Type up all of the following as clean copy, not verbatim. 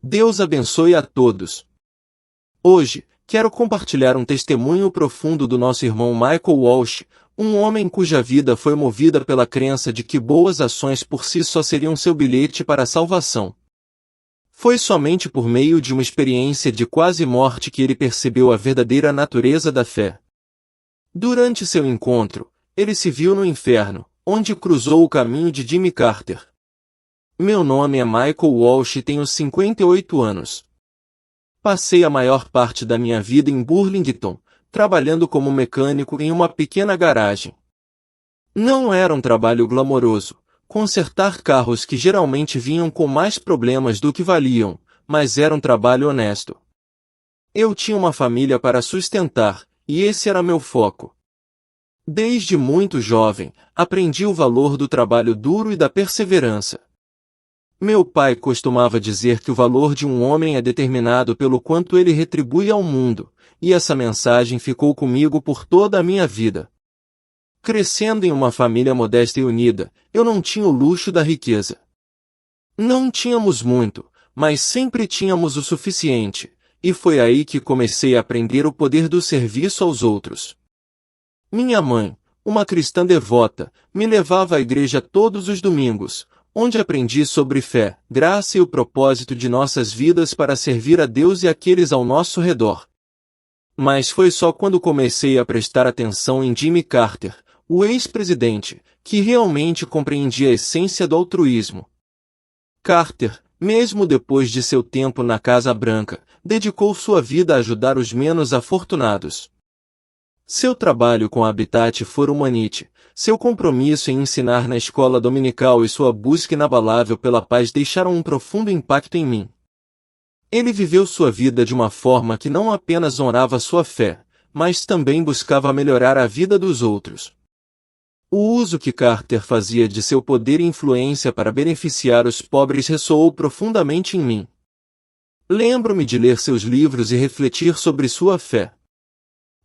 Deus abençoe a todos. Hoje, quero compartilhar um testemunho profundo do nosso irmão Michael Walsh, um homem cuja vida foi movida pela crença de que boas ações por si só seriam seu bilhete para a salvação. Foi somente por meio de uma experiência de quase morte que ele percebeu a verdadeira natureza da fé. Durante seu encontro, ele se viu no inferno, onde cruzou o caminho de Jimmy Carter. Meu nome é Michael Walsh e tenho 58 anos. Passei a maior parte da minha vida em Burlington, trabalhando como mecânico em uma pequena garagem. Não era um trabalho glamouroso, consertar carros que geralmente vinham com mais problemas do que valiam, mas era um trabalho honesto. Eu tinha uma família para sustentar, e esse era meu foco. Desde muito jovem, aprendi o valor do trabalho duro e da perseverança. Meu pai costumava dizer que o valor de um homem é determinado pelo quanto ele retribui ao mundo, e essa mensagem ficou comigo por toda a minha vida. Crescendo em uma família modesta e unida, eu não tinha o luxo da riqueza. Não tínhamos muito, mas sempre tínhamos o suficiente, e foi aí que comecei a aprender o poder do serviço aos outros. Minha mãe, uma cristã devota, me levava à igreja todos os domingos, onde aprendi sobre fé, graça e o propósito de nossas vidas para servir a Deus e aqueles ao nosso redor. Mas foi só quando comecei a prestar atenção em Jimmy Carter, o ex-presidente, que realmente compreendi a essência do altruísmo. Carter, mesmo depois de seu tempo na Casa Branca, dedicou sua vida a ajudar os menos afortunados. Seu trabalho com a Habitat for Humanity, seu compromisso em ensinar na escola dominical e sua busca inabalável pela paz deixaram um profundo impacto em mim. Ele viveu sua vida de uma forma que não apenas honrava sua fé, mas também buscava melhorar a vida dos outros. O uso que Carter fazia de seu poder e influência para beneficiar os pobres ressoou profundamente em mim. Lembro-me de ler seus livros e refletir sobre sua fé.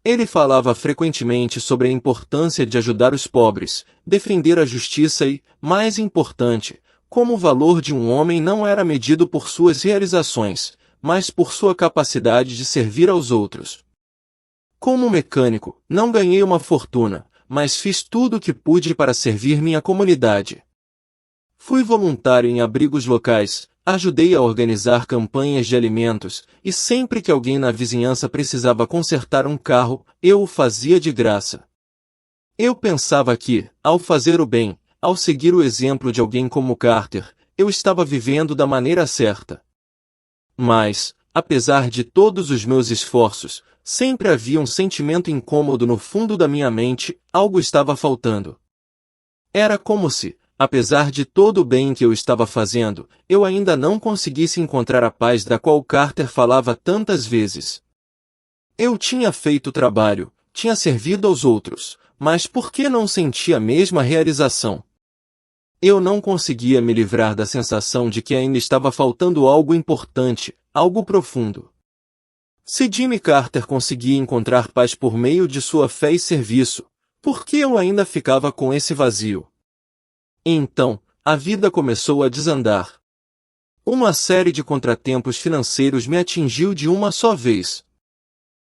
Ele falava frequentemente sobre a importância de ajudar os pobres, defender a justiça e, mais importante, como o valor de um homem não era medido por suas realizações, mas por sua capacidade de servir aos outros. Como mecânico, não ganhei uma fortuna, mas fiz tudo o que pude para servir minha comunidade. Fui voluntário em abrigos locais, ajudei a organizar campanhas de alimentos, e sempre que alguém na vizinhança precisava consertar um carro, eu o fazia de graça. Eu pensava que, ao fazer o bem, ao seguir o exemplo de alguém como Carter, eu estava vivendo da maneira certa. Mas, apesar de todos os meus esforços, sempre havia um sentimento incômodo no fundo da minha mente, algo estava faltando. Era como se, apesar de todo o bem que eu estava fazendo, eu ainda não conseguisse encontrar a paz da qual Carter falava tantas vezes. Eu tinha feito o trabalho, tinha servido aos outros, mas por que não sentia a mesma realização? Eu não conseguia me livrar da sensação de que ainda estava faltando algo importante, algo profundo. Se Jimmy Carter conseguia encontrar paz por meio de sua fé e serviço, por que eu ainda ficava com esse vazio? Então, a vida começou a desandar. Uma série de contratempos financeiros me atingiu de uma só vez.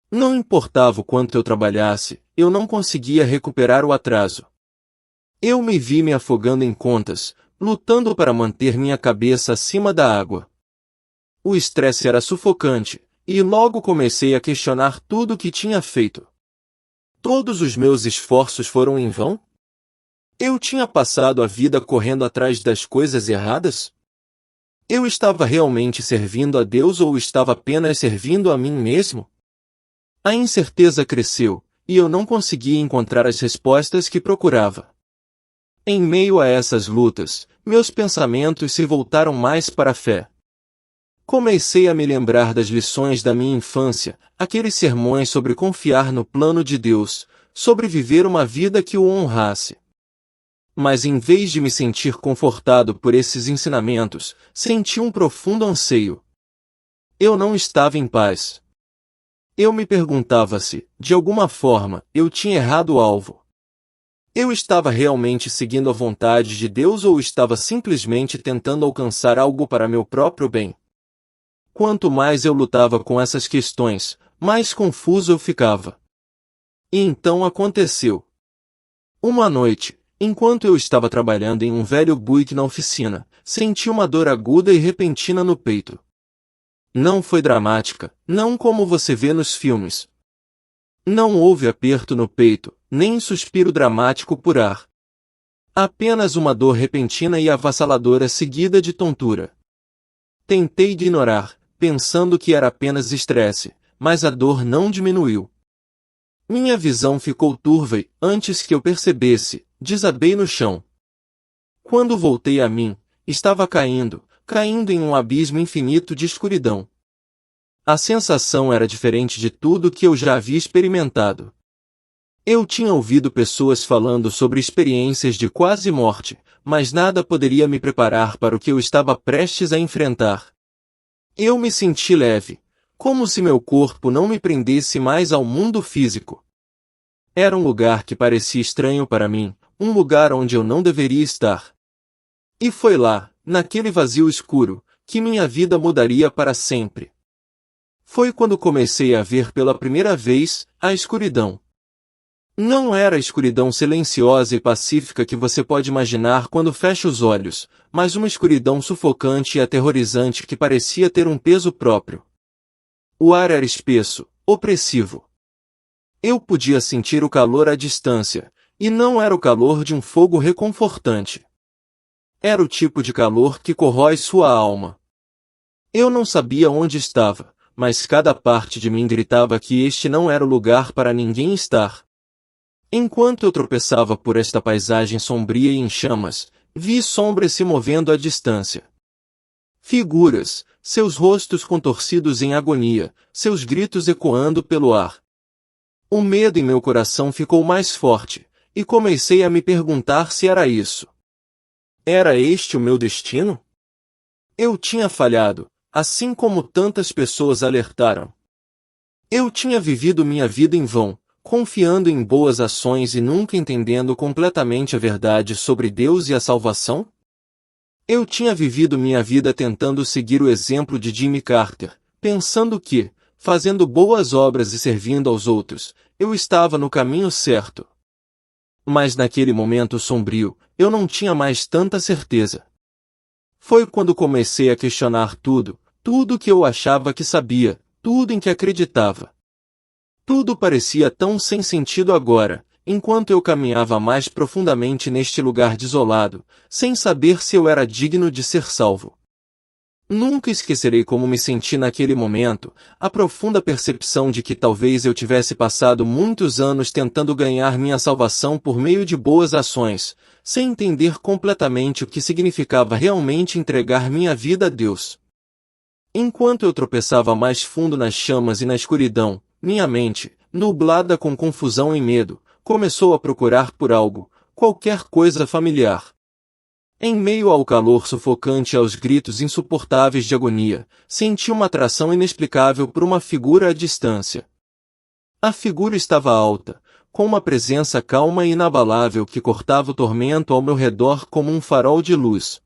Não importava o quanto eu trabalhasse, eu não conseguia recuperar o atraso. Eu me vi me afogando em contas, lutando para manter minha cabeça acima da água. O estresse era sufocante, e logo comecei a questionar tudo o que tinha feito. Todos os meus esforços foram em vão? Eu tinha passado a vida correndo atrás das coisas erradas? Eu estava realmente servindo a Deus ou estava apenas servindo a mim mesmo? A incerteza cresceu, e eu não conseguia encontrar as respostas que procurava. Em meio a essas lutas, meus pensamentos se voltaram mais para a fé. Comecei a me lembrar das lições da minha infância, aqueles sermões sobre confiar no plano de Deus, sobre viver uma vida que o honrasse. Mas em vez de me sentir confortado por esses ensinamentos, senti um profundo anseio. Eu não estava em paz. Eu me perguntava se, de alguma forma, eu tinha errado o alvo. Eu estava realmente seguindo a vontade de Deus ou estava simplesmente tentando alcançar algo para meu próprio bem? Quanto mais eu lutava com essas questões, mais confuso eu ficava. E então aconteceu. Uma noite, enquanto eu estava trabalhando em um velho Buick na oficina, senti uma dor aguda e repentina no peito. Não foi dramática, não como você vê nos filmes. Não houve aperto no peito, nem suspiro dramático por ar. Apenas uma dor repentina e avassaladora seguida de tontura. Tentei ignorar, pensando que era apenas estresse, mas a dor não diminuiu. Minha visão ficou turva e, antes que eu percebesse, desabei no chão. Quando voltei a mim, estava caindo em um abismo infinito de escuridão. A sensação era diferente de tudo que eu já havia experimentado. Eu tinha ouvido pessoas falando sobre experiências de quase morte, mas nada poderia me preparar para o que eu estava prestes a enfrentar. Eu me senti leve, como se meu corpo não me prendesse mais ao mundo físico. Era um lugar que parecia estranho para mim, um lugar onde eu não deveria estar. E foi lá, naquele vazio escuro, que minha vida mudaria para sempre. Foi quando comecei a ver pela primeira vez a escuridão. Não era a escuridão silenciosa e pacífica que você pode imaginar quando fecha os olhos, mas uma escuridão sufocante e aterrorizante que parecia ter um peso próprio. O ar era espesso, opressivo. Eu podia sentir o calor à distância, e não era o calor de um fogo reconfortante. Era o tipo de calor que corrói sua alma. Eu não sabia onde estava, mas cada parte de mim gritava que este não era o lugar para ninguém estar. Enquanto eu tropeçava por esta paisagem sombria e em chamas, vi sombras se movendo à distância. Figuras, seus rostos contorcidos em agonia, seus gritos ecoando pelo ar. O medo em meu coração ficou mais forte, e comecei a me perguntar se era isso. Era este o meu destino? Eu tinha falhado, assim como tantas pessoas alertaram. Eu tinha vivido minha vida em vão, confiando em boas ações e nunca entendendo completamente a verdade sobre Deus e a salvação? Eu tinha vivido minha vida tentando seguir o exemplo de Jimmy Carter, pensando que, fazendo boas obras e servindo aos outros, eu estava no caminho certo. Mas naquele momento sombrio, eu não tinha mais tanta certeza. Foi quando comecei a questionar tudo que eu achava que sabia, tudo em que acreditava. Tudo parecia tão sem sentido agora, enquanto eu caminhava mais profundamente neste lugar desolado, sem saber se eu era digno de ser salvo. Nunca esquecerei como me senti naquele momento, a profunda percepção de que talvez eu tivesse passado muitos anos tentando ganhar minha salvação por meio de boas ações, sem entender completamente o que significava realmente entregar minha vida a Deus. Enquanto eu tropeçava mais fundo nas chamas e na escuridão, minha mente, nublada com confusão e medo, começou a procurar por algo, qualquer coisa familiar. Em meio ao calor sufocante e aos gritos insuportáveis de agonia, senti uma atração inexplicável por uma figura à distância. A figura estava alta, com uma presença calma e inabalável que cortava o tormento ao meu redor como um farol de luz.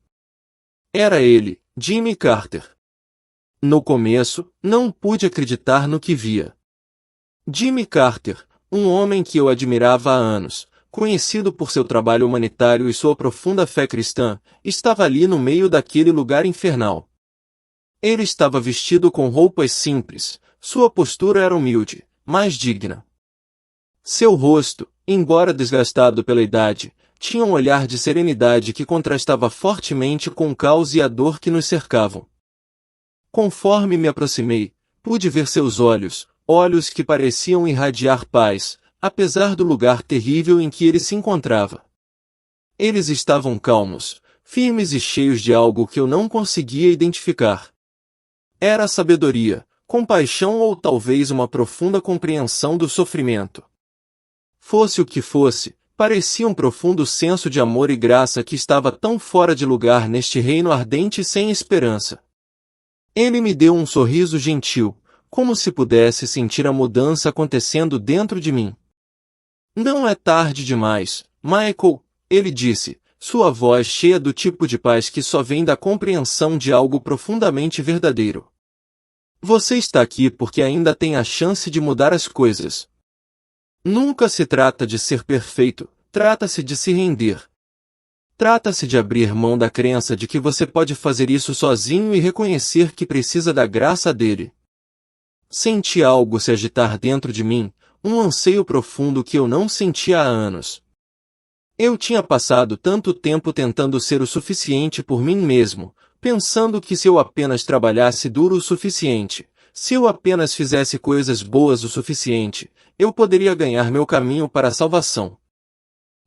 Era ele, Jimmy Carter. No começo, não pude acreditar no que via. Jimmy Carter, um homem que eu admirava há anos, conhecido por seu trabalho humanitário e sua profunda fé cristã, estava ali no meio daquele lugar infernal. Ele estava vestido com roupas simples, sua postura era humilde, mas digna. Seu rosto, embora desgastado pela idade, tinha um olhar de serenidade que contrastava fortemente com o caos e a dor que nos cercavam. Conforme me aproximei, pude ver seus olhos que pareciam irradiar paz, apesar do lugar terrível em que ele se encontrava. Eles estavam calmos, firmes e cheios de algo que eu não conseguia identificar. Era sabedoria, compaixão ou talvez uma profunda compreensão do sofrimento. Fosse o que fosse, parecia um profundo senso de amor e graça que estava tão fora de lugar neste reino ardente e sem esperança. Ele me deu um sorriso gentil, como se pudesse sentir a mudança acontecendo dentro de mim. Não é tarde demais, Michael, ele disse, sua voz cheia do tipo de paz que só vem da compreensão de algo profundamente verdadeiro. Você está aqui porque ainda tem a chance de mudar as coisas. Nunca se trata de ser perfeito, trata-se de se render. Trata-se de abrir mão da crença de que você pode fazer isso sozinho e reconhecer que precisa da graça dele. Senti algo se agitar dentro de mim, um anseio profundo que eu não sentia há anos. Eu tinha passado tanto tempo tentando ser o suficiente por mim mesmo, pensando que se eu apenas trabalhasse duro o suficiente, se eu apenas fizesse coisas boas o suficiente, eu poderia ganhar meu caminho para a salvação.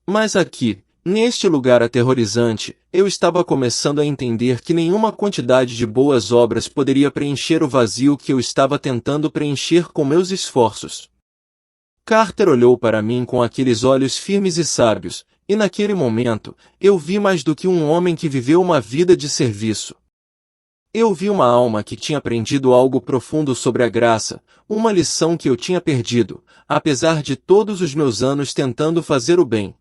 Mas aqui, neste lugar aterrorizante, eu estava começando a entender que nenhuma quantidade de boas obras poderia preencher o vazio que eu estava tentando preencher com meus esforços. Carter olhou para mim com aqueles olhos firmes e sábios, e naquele momento, eu vi mais do que um homem que viveu uma vida de serviço. Eu vi uma alma que tinha aprendido algo profundo sobre a graça, uma lição que eu tinha perdido, apesar de todos os meus anos tentando fazer o bem.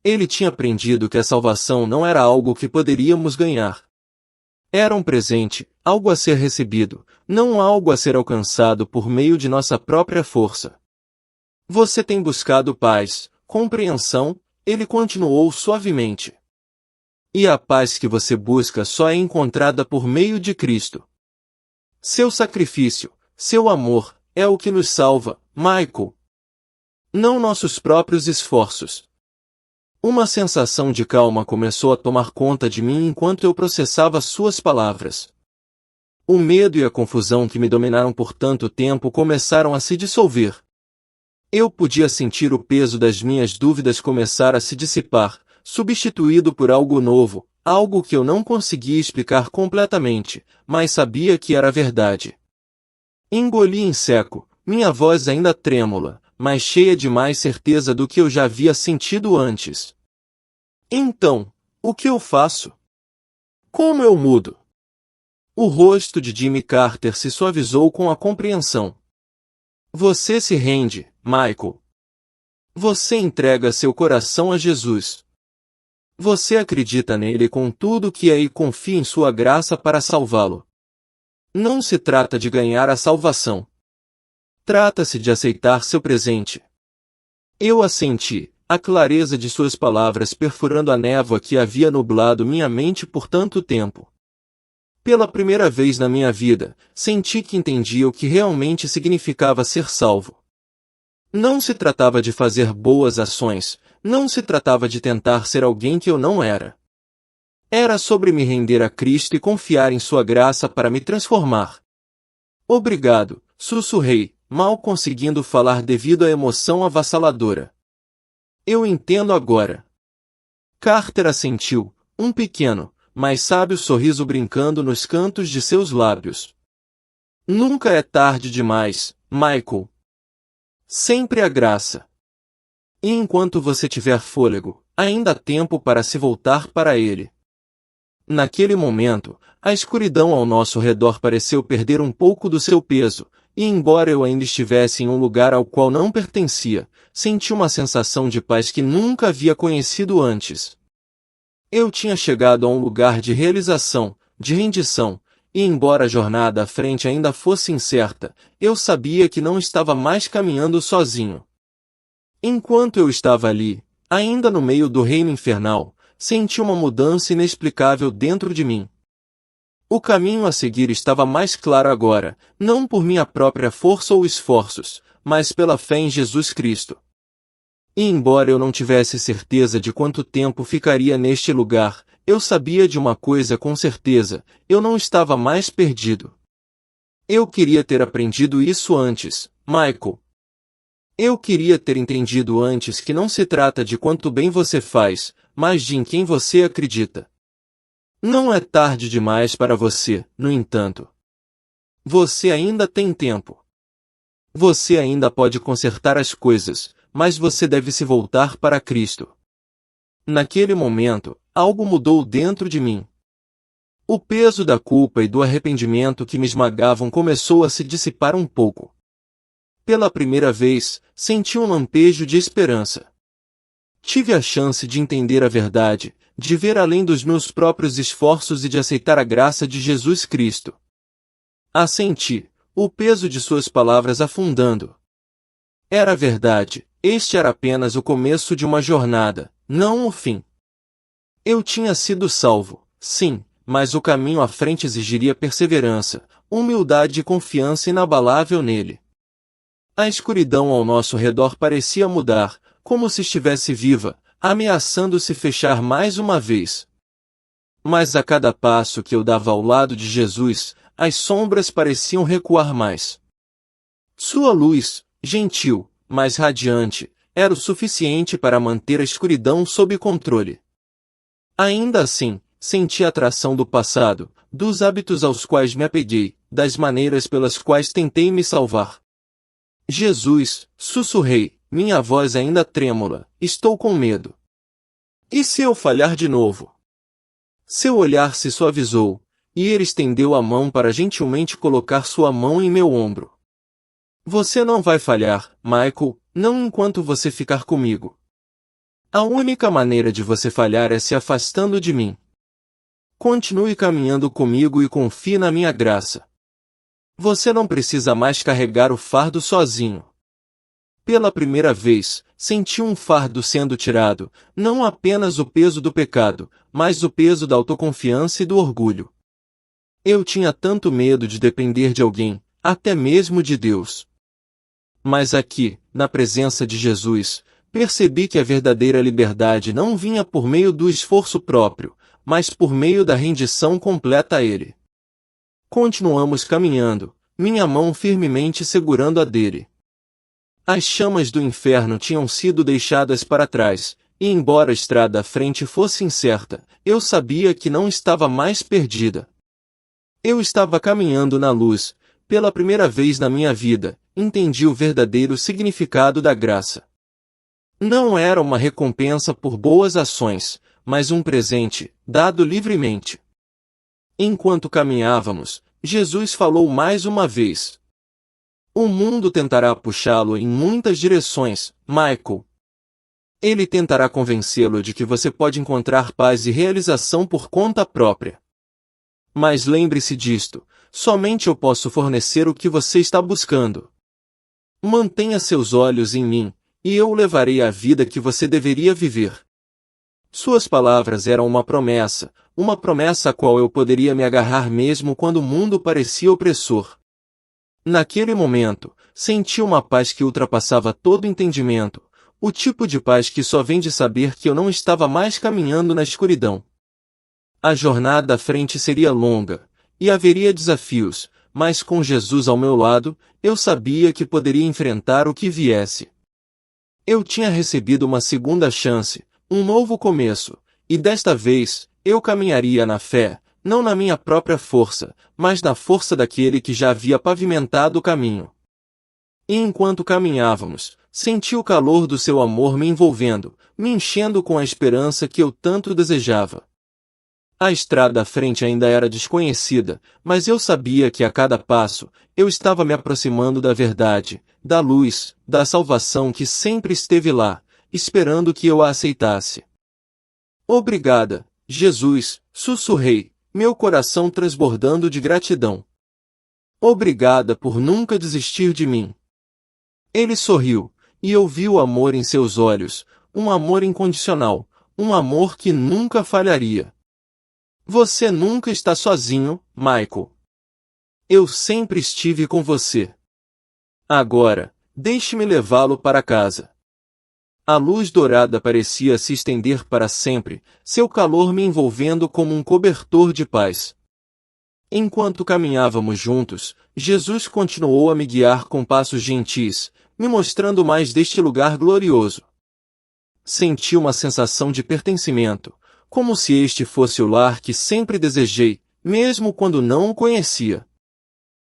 Ele tinha aprendido que a salvação não era algo que poderíamos ganhar. Era um presente, algo a ser recebido, não algo a ser alcançado por meio de nossa própria força. Você tem buscado paz, compreensão? Ele continuou suavemente. E a paz que você busca só é encontrada por meio de Cristo. Seu sacrifício, seu amor, é o que nos salva, Michael. Não nossos próprios esforços. Uma sensação de calma começou a tomar conta de mim enquanto eu processava suas palavras. O medo e a confusão que me dominaram por tanto tempo começaram a se dissolver. Eu podia sentir o peso das minhas dúvidas começar a se dissipar, substituído por algo novo, algo que eu não conseguia explicar completamente, mas sabia que era verdade. Engoli em seco, minha voz ainda trêmula, mas cheia de mais certeza do que eu já havia sentido antes. Então, o que eu faço? Como eu mudo? O rosto de Jimmy Carter se suavizou com a compreensão. Você se rende, Michael. Você entrega seu coração a Jesus. Você acredita nele com tudo que é e confia em sua graça para salvá-lo. Não se trata de ganhar a salvação. Trata-se de aceitar seu presente. Eu assenti, a clareza de suas palavras perfurando a névoa que havia nublado minha mente por tanto tempo. Pela primeira vez na minha vida, senti que entendia o que realmente significava ser salvo. Não se tratava de fazer boas ações, não se tratava de tentar ser alguém que eu não era. Era sobre me render a Cristo e confiar em sua graça para me transformar. Obrigado, sussurrei, mal conseguindo falar devido à emoção avassaladora. Eu entendo agora. Carter assentiu, um pequeno, mas sábio sorriso brincando nos cantos de seus lábios. Nunca é tarde demais, Michael. Sempre há graça. E enquanto você tiver fôlego, ainda há tempo para se voltar para ele. Naquele momento, a escuridão ao nosso redor pareceu perder um pouco do seu peso, e embora eu ainda estivesse em um lugar ao qual não pertencia, senti uma sensação de paz que nunca havia conhecido antes. Eu tinha chegado a um lugar de realização, de rendição, e embora a jornada à frente ainda fosse incerta, eu sabia que não estava mais caminhando sozinho. Enquanto eu estava ali, ainda no meio do reino infernal, senti uma mudança inexplicável dentro de mim. O caminho a seguir estava mais claro agora, não por minha própria força ou esforços, mas pela fé em Jesus Cristo. E embora eu não tivesse certeza de quanto tempo ficaria neste lugar, eu sabia de uma coisa com certeza, eu não estava mais perdido. Eu queria ter aprendido isso antes, Michael. Eu queria ter entendido antes que não se trata de quanto bem você faz, mas de em quem você acredita. Não é tarde demais para você, no entanto. Você ainda tem tempo. Você ainda pode consertar as coisas, mas você deve se voltar para Cristo. Naquele momento, algo mudou dentro de mim. O peso da culpa e do arrependimento que me esmagavam começou a se dissipar um pouco. Pela primeira vez, senti um lampejo de esperança. Tive a chance de entender a verdade, de ver além dos meus próprios esforços e de aceitar a graça de Jesus Cristo. Assenti, o peso de suas palavras afundando. Era verdade, este era apenas o começo de uma jornada, não o fim. Eu tinha sido salvo, sim, mas o caminho à frente exigiria perseverança, humildade e confiança inabalável nele. A escuridão ao nosso redor parecia mudar, como se estivesse viva, ameaçando se fechar mais uma vez. Mas a cada passo que eu dava ao lado de Jesus, as sombras pareciam recuar mais. Sua luz, gentil, mas radiante, era o suficiente para manter a escuridão sob controle. Ainda assim, senti a atração do passado, dos hábitos aos quais me apeguei, das maneiras pelas quais tentei me salvar. Jesus, sussurrei, minha voz ainda trêmula, estou com medo. E se eu falhar de novo? Seu olhar se suavizou, e ele estendeu a mão para gentilmente colocar sua mão em meu ombro. Você não vai falhar, Michael, não enquanto você ficar comigo. A única maneira de você falhar é se afastando de mim. Continue caminhando comigo e confie na minha graça. Você não precisa mais carregar o fardo sozinho. Pela primeira vez, senti um fardo sendo tirado, não apenas o peso do pecado, mas o peso da autoconfiança e do orgulho. Eu tinha tanto medo de depender de alguém, até mesmo de Deus. Mas aqui, na presença de Jesus, percebi que a verdadeira liberdade não vinha por meio do esforço próprio, mas por meio da rendição completa a Ele. Continuamos caminhando, minha mão firmemente segurando a dele. As chamas do inferno tinham sido deixadas para trás, e embora a estrada à frente fosse incerta, eu sabia que não estava mais perdida. Eu estava caminhando na luz, pela primeira vez na minha vida, entendi o verdadeiro significado da graça. Não era uma recompensa por boas ações, mas um presente, dado livremente. Enquanto caminhávamos, Jesus falou mais uma vez. O mundo tentará puxá-lo em muitas direções, Michael. Ele tentará convencê-lo de que você pode encontrar paz e realização por conta própria. Mas lembre-se disto, somente eu posso fornecer o que você está buscando. Mantenha seus olhos em mim, e eu o levarei à vida que você deveria viver. Suas palavras eram uma promessa a qual eu poderia me agarrar mesmo quando o mundo parecia opressor. Naquele momento, senti uma paz que ultrapassava todo entendimento, o tipo de paz que só vem de saber que eu não estava mais caminhando na escuridão. A jornada à frente seria longa, e haveria desafios, mas com Jesus ao meu lado, eu sabia que poderia enfrentar o que viesse. Eu tinha recebido uma segunda chance, um novo começo, e desta vez, eu caminharia na fé, não na minha própria força, mas na força daquele que já havia pavimentado o caminho. E enquanto caminhávamos, senti o calor do seu amor me envolvendo, me enchendo com a esperança que eu tanto desejava. A estrada à frente ainda era desconhecida, mas eu sabia que a cada passo, eu estava me aproximando da verdade, da luz, da salvação que sempre esteve lá, esperando que eu a aceitasse. Obrigada, Jesus, sussurrei, meu coração transbordando de gratidão. Obrigada por nunca desistir de mim. Ele sorriu, e eu vi o amor em seus olhos, um amor incondicional, um amor que nunca falharia. Você nunca está sozinho, Michael. Eu sempre estive com você. Agora, deixe-me levá-lo para casa. A luz dourada parecia se estender para sempre, seu calor me envolvendo como um cobertor de paz. Enquanto caminhávamos juntos, Jesus continuou a me guiar com passos gentis, me mostrando mais deste lugar glorioso. Senti uma sensação de pertencimento, como se este fosse o lar que sempre desejei, mesmo quando não o conhecia.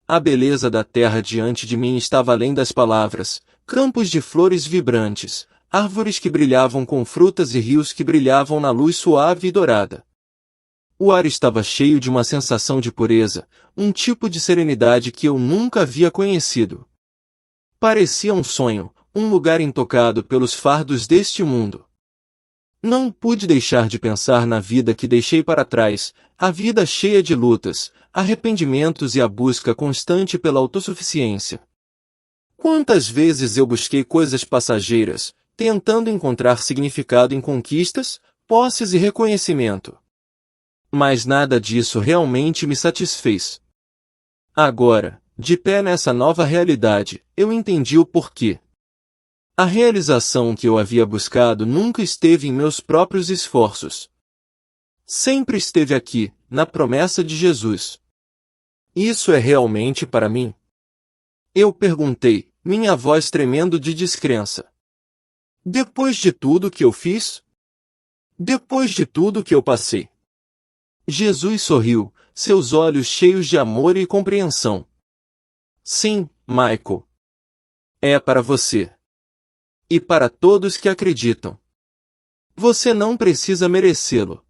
A beleza da terra diante de mim estava além das palavras, campos de flores vibrantes, árvores que brilhavam com frutas e rios que brilhavam na luz suave e dourada. O ar estava cheio de uma sensação de pureza, um tipo de serenidade que eu nunca havia conhecido. Parecia um sonho, um lugar intocado pelos fardos deste mundo. Não pude deixar de pensar na vida que deixei para trás, a vida cheia de lutas, arrependimentos e a busca constante pela autossuficiência. Quantas vezes eu busquei coisas passageiras, tentando encontrar significado em conquistas, posses e reconhecimento. Mas nada disso realmente me satisfez. Agora, de pé nessa nova realidade, eu entendi o porquê. A realização que eu havia buscado nunca esteve em meus próprios esforços. Sempre esteve aqui, na promessa de Jesus. Isso é realmente para mim? Eu perguntei, minha voz tremendo de descrença. Depois de tudo que eu fiz? Depois de tudo que eu passei? Jesus sorriu, seus olhos cheios de amor e compreensão. Sim, Michael. É para você. E para todos que acreditam. Você não precisa merecê-lo.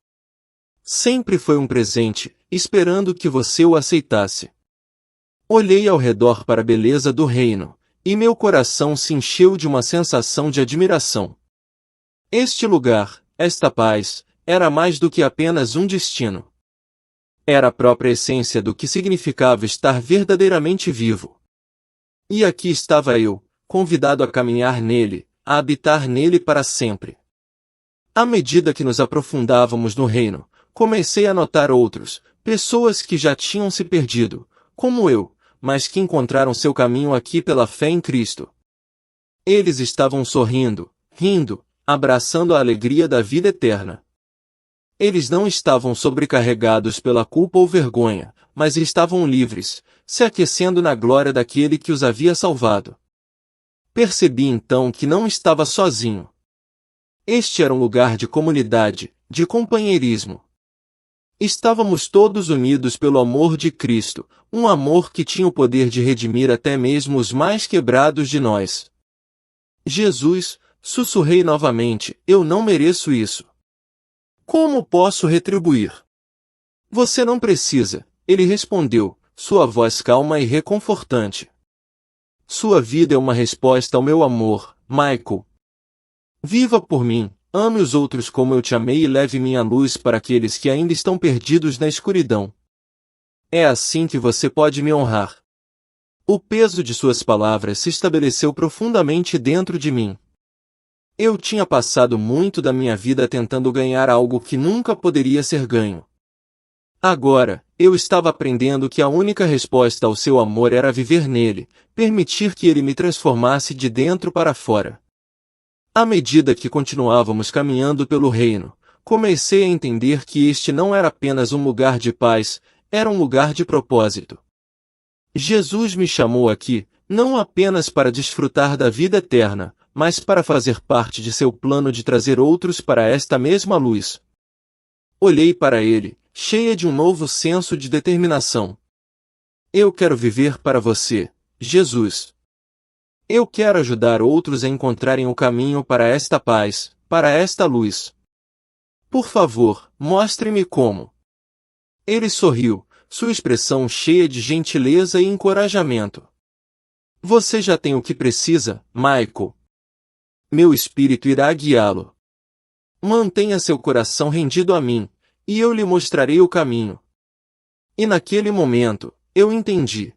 Sempre foi um presente, esperando que você o aceitasse. Olhei ao redor para a beleza do reino, e meu coração se encheu de uma sensação de admiração. Este lugar, esta paz, era mais do que apenas um destino. Era a própria essência do que significava estar verdadeiramente vivo. E aqui estava eu, convidado a caminhar nele, a habitar nele para sempre. À medida que nos aprofundávamos no reino, comecei a notar outros, pessoas que já tinham se perdido, como eu, mas que encontraram seu caminho aqui pela fé em Cristo. Eles estavam sorrindo, rindo, abraçando a alegria da vida eterna. Eles não estavam sobrecarregados pela culpa ou vergonha, mas estavam livres, se aquecendo na glória daquele que os havia salvado. Percebi então que não estava sozinho. Este era um lugar de comunidade, de companheirismo. Estávamos todos unidos pelo amor de Cristo, um amor que tinha o poder de redimir até mesmo os mais quebrados de nós. Jesus, sussurrei novamente, eu não mereço isso. Como posso retribuir? Você não precisa, ele respondeu, sua voz calma e reconfortante. Sua vida é uma resposta ao meu amor, Michael. Viva por mim, ame os outros como eu te amei e leve minha luz para aqueles que ainda estão perdidos na escuridão. É assim que você pode me honrar. O peso de suas palavras se estabeleceu profundamente dentro de mim. Eu tinha passado muito da minha vida tentando ganhar algo que nunca poderia ser ganho. Agora, eu estava aprendendo que a única resposta ao seu amor era viver nele, permitir que ele me transformasse de dentro para fora. À medida que continuávamos caminhando pelo reino, comecei a entender que este não era apenas um lugar de paz, era um lugar de propósito. Jesus me chamou aqui, não apenas para desfrutar da vida eterna, mas para fazer parte de seu plano de trazer outros para esta mesma luz. Olhei para ele, cheia de um novo senso de determinação. Eu quero viver para você, Jesus. Eu quero ajudar outros a encontrarem o caminho para esta paz, para esta luz. Por favor, mostre-me como. Ele sorriu, sua expressão cheia de gentileza e encorajamento. Você já tem o que precisa, Michael. Meu espírito irá guiá-lo. Mantenha seu coração rendido a mim, e eu lhe mostrarei o caminho. E naquele momento, eu entendi.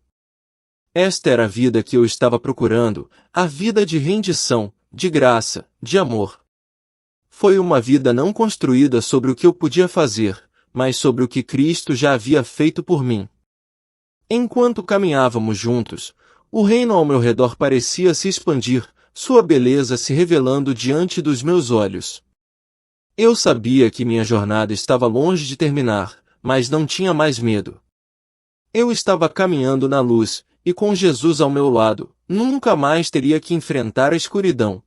Esta era a vida que eu estava procurando, a vida de rendição, de graça, de amor. Foi uma vida não construída sobre o que eu podia fazer, mas sobre o que Cristo já havia feito por mim. Enquanto caminhávamos juntos, o reino ao meu redor parecia se expandir, sua beleza se revelando diante dos meus olhos. Eu sabia que minha jornada estava longe de terminar, mas não tinha mais medo. Eu estava caminhando na luz, e com Jesus ao meu lado, nunca mais teria que enfrentar a escuridão.